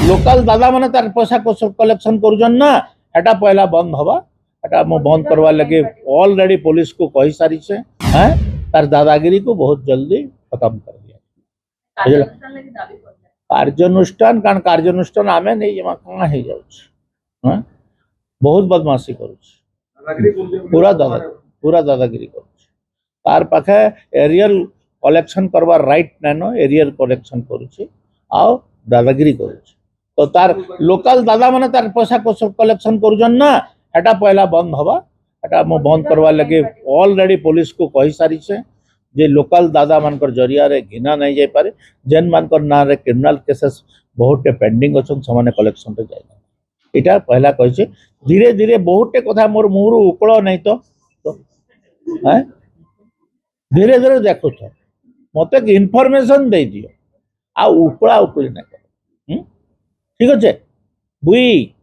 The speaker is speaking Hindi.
लोकल दादा माने तार पैसा कलेक्शन करुछन ना एटा पहला बंद हवा एटा मो बंद करवा लगे ऑलरेडी पुलिस को कही सारी छे हैं तार दादागिरी को बहुत जल्दी खत्म कर दिया कार्यानुष्ठान कारण कार्यानुष्ठान आमे नहीं जमा कहां हे जाउछ हैं बहुत बदमाशी करुछ पूरा दादागिरी करुछ तार पाखे एरियल कलेक्शन करवा राइट नैनो एरियल कलेक्शन करुछ आ दादागिरी करुछ तो तार लोकल दादा माने तार पैसा कलेक्शन करुछन ना एटा पहला बंद हवा एटा मो बंद करवा लगे ऑलरेडी पुलिस को कही सारी छे जे लोकल दादा मानकर जरिया रे घिना नहीं जाय पारे जेन मानकर ना रे क्रिमिनल केसेस बहुत पेंडिंग अछन समाने कलेक्शन रे जाय एटा पहला कहि छे धीरे धीरे बहुत कथा मोर मुहरु उकळ नहीं तो हैं धीरे धीरे देखो तो मते इनफॉरमेशन दे दियो आ उपळा उपळी नहीं करो ठीक अच्छे बुई